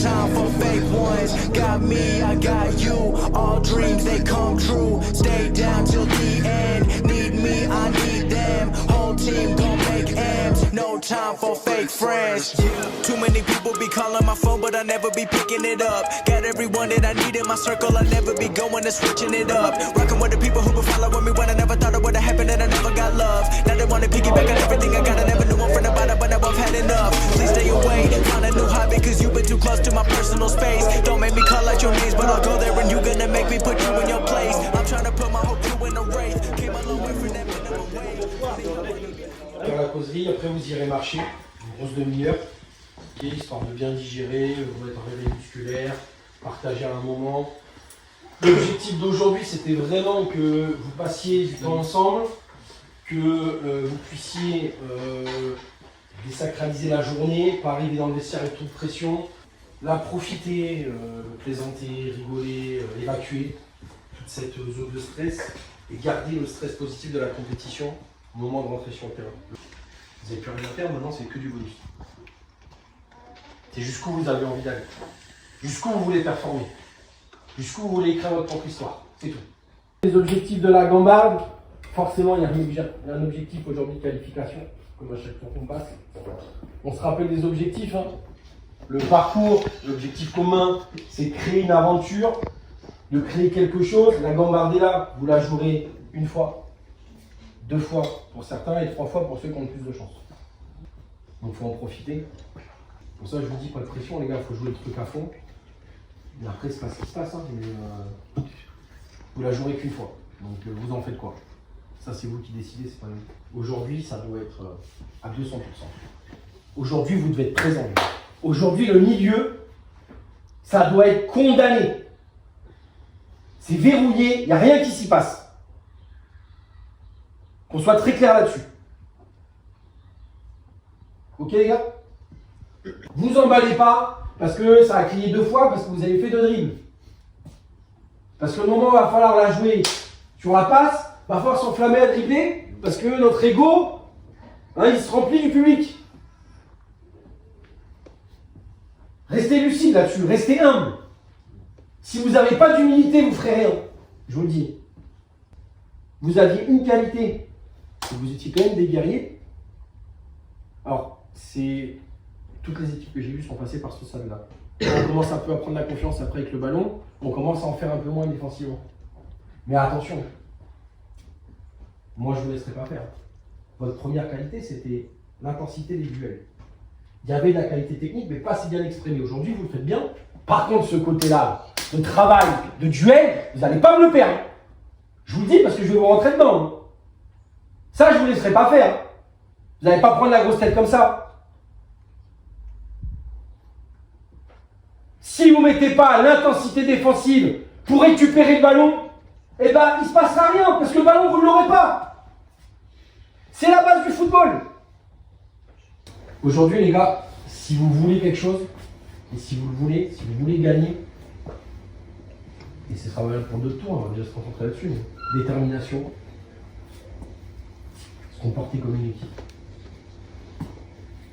time for fake ones. Got me, I got you. All dreams they come true. Stay down till the end. Need me, I need them. Whole team gon' make M's. No time for fake friends. Too many people be calling my phone, but I never be picking it up. Got everyone that I need in my circle. I never be going and switching it up. Rocking with the people who been following me when I never thought it would've happened and I never got love. Now they wanna piggyback on everything I got. I never knew I'm from the bottom, but now I've had enough. Please stay away, find a new hobby, cause you've been too close to my personal space. Don't make me call out your names, but I'll go there and you gonna make me put you in your place. I'm trying to put my whole crew in a race. Came a long way from that minimum wage. Dans la causerie, après vous irez marcher, une grosse demi-heure, okay, histoire de bien digérer, vous mettre en réveil musculaire, partager un moment. L'objectif d'aujourd'hui, c'était vraiment que vous passiez du temps ensemble, que vous puissiez désacraliser la journée, pas arriver dans le vestiaire avec trop de pression, là profiter, plaisanter, rigoler, évacuer toute cette zone de stress et garder le stress positif de la compétition au moment de rentrer sur le terrain. Vous n'avez plus rien à faire, maintenant c'est que du bonus. C'est jusqu'où vous avez envie d'aller, jusqu'où vous voulez performer, jusqu'où vous voulez écrire votre propre histoire, c'est tout. Les objectifs de la gambarde, forcément il y a un objectif aujourd'hui de qualification, comme à chaque fois qu'on passe. On se rappelle des objectifs, hein. Le parcours, l'objectif commun, c'est de créer une aventure, de créer quelque chose. La gambardella, vous la jouerez une fois, 2 fois pour certains et 3 fois pour ceux qui ont le plus de chance. Donc il faut en profiter. Pour ça je vous dis pas de pression les gars, il faut jouer le truc à fond. Et après c'est pas ce qui se passe, hein, mais vous la jouerez qu'une fois. Donc vous en faites quoi? Ça c'est vous qui décidez, c'est pas nous. Aujourd'hui ça doit être à 200%. Aujourd'hui vous devez être présent. Aujourd'hui le milieu, ça doit être condamné. C'est verrouillé, il n'y a rien qui s'y passe. Qu'on soit très clair là-dessus. Ok les gars? Vous emballez pas parce que ça a crié 2 fois parce que vous avez fait 2 dribbles. Parce que le moment où il va falloir la jouer sur la passe, il va falloir s'enflammer à dribbler parce que notre ego, hein, il se remplit du public. Restez lucide là-dessus, restez humble. Si vous n'avez pas d'humilité, vous ne ferez rien. Je vous le dis. Vous aviez une qualité. Vous étiez quand même des guerriers. Alors, toutes les équipes que j'ai vues sont passées par ce stade-là. On commence un peu à prendre la confiance après avec le ballon. On commence à en faire un peu moins défensivement. Mais attention, moi je ne vous laisserai pas faire. Votre première qualité, c'était l'intensité des duels. Il y avait de la qualité technique, mais pas si bien exprimée. Aujourd'hui, vous le faites bien. Par contre, ce côté-là, de travail, de duel, vous n'allez pas me le perdre. Je vous le dis parce que je vais vous rentrer dedans. Ça, je ne vous laisserai pas faire. Vous n'allez pas prendre la grosse tête comme ça. Si vous ne mettez pas l'intensité défensive pour récupérer le ballon, eh ben, il ne se passera rien parce que le ballon, vous ne l'aurez pas. C'est la base du football. Aujourd'hui, les gars, si vous voulez quelque chose, et si vous le voulez, si vous voulez gagner, et ce sera valable pour d'autres tours, on va déjà se concentrer là-dessus, mais détermination, se comporter comme une équipe.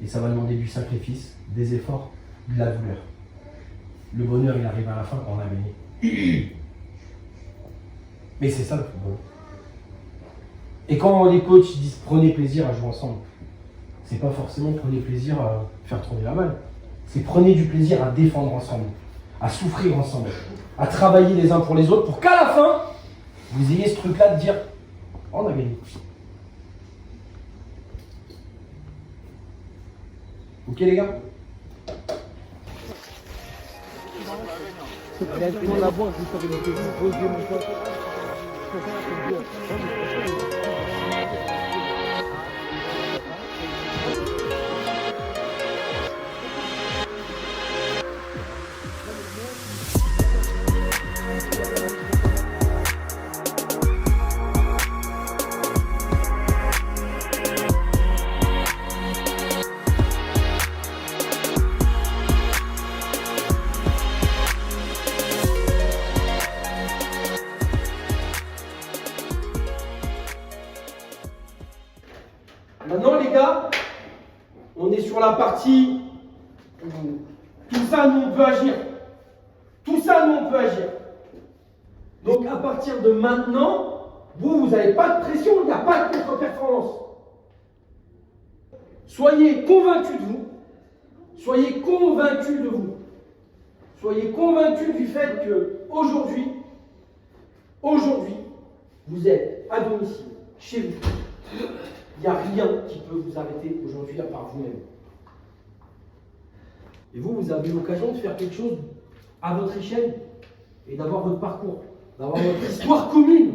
Et ça va demander du sacrifice, des efforts, de la douleur. Le bonheur, il arrive à la fin quand on a gagné. Mais c'est ça le football. Et quand les coachs disent prenez plaisir à jouer ensemble, c'est pas forcément prenez plaisir à faire tourner la balle. C'est prenez du plaisir à défendre ensemble, à souffrir ensemble, à travailler les uns pour les autres pour qu'à la fin, vous ayez ce truc-là de dire oh, on a gagné. Ok les gars? Maintenant les gars, on est sur la partie où Tout ça, nous, on peut agir. Tout ça, nous, on peut agir. Donc, à partir de maintenant, vous n'avez pas de pression, il n'y a pas de contre-performance. Soyez convaincus de vous. Soyez convaincus de vous. Soyez convaincus du fait que aujourd'hui, vous êtes à domicile, chez vous. Il n'y a rien qui peut vous arrêter aujourd'hui à part vous-même. Et vous avez l'occasion de faire quelque chose à votre échelle et d'avoir votre parcours, d'avoir votre histoire commune.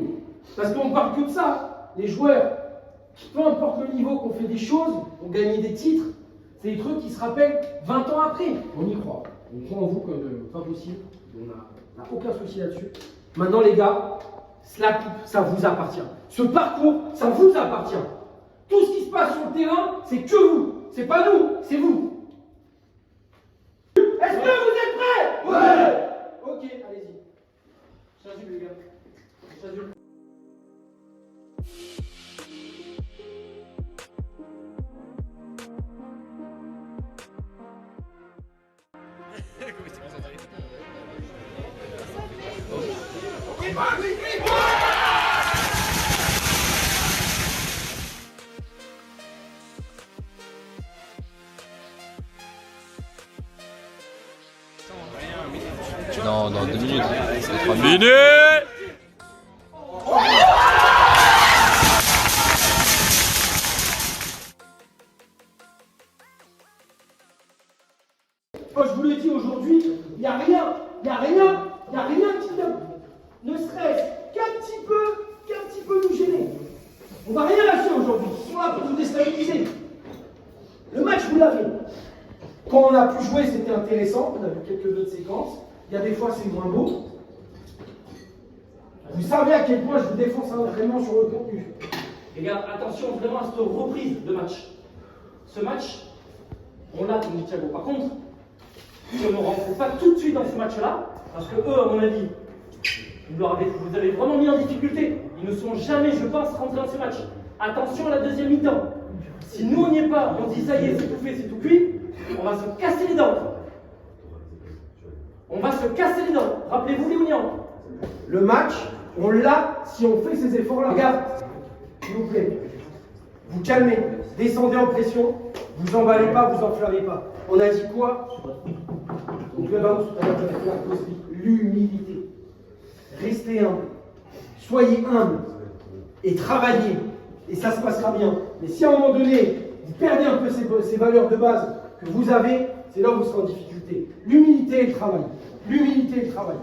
Parce qu'on parle que de ça. Les joueurs, peu importe le niveau qu'on fait des choses, on gagne des titres, c'est des trucs qui se rappellent 20 ans après. On y croit. On croit en vous comme pas possible. On n'a aucun souci là-dessus. Maintenant les gars, la coupe, ça vous appartient. Ce parcours, ça vous appartient. Tout ce qui se passe sur le terrain, c'est que vous. C'est pas nous, c'est vous. Est-ce que vous êtes prêts? Ouais. Ok, allez-y. J'adule les gars. J'adule. Non, dans 2 minutes. C'est 3 minutes. Oh, je vous le dis aujourd'hui, il n'y a rien qui vient. Ne serait-ce qu'un petit peu nous gêner. On va rien lâcher aujourd'hui. Ils sont là pour nous déstabiliser. Le match, vous l'avez. Quand on a pu jouer, c'était intéressant. On a vu quelques autres séquences. Il y a des fois, c'est moins beau. Vous savez à quel point je vous défonce vraiment sur le contenu. Les gars, attention vraiment à cette reprise de match. Ce match, on l'a contre Thiago. Par contre, si on ne rentre pas tout de suite dans ce match-là, parce que eux, à mon avis, vous avez vraiment mis en difficulté. Ils ne sont jamais, je pense, rentrés dans ce match. Attention à la deuxième mi-temps. Si nous, on n'y est pas, on se dit ça y est, c'est tout fait, c'est tout cuit, on va se casser les dents. On va se casser les dents. Rappelez-vous les Ounians. Le match, on l'a si on fait ces efforts-là. Regarde, s'il vous plaît, vous calmez, descendez en pression, vous emballez pas, vous enflammez pas. On a dit quoi? Donc le ballon tout à l'heure, l'humilité. Restez humble, soyez humble et travaillez, et ça se passera bien. Mais si à un moment donné, vous perdez un peu ces valeurs de base que vous avez, c'est là où vous serez en difficulté. L'humilité et le travail. L'humilité et le travail.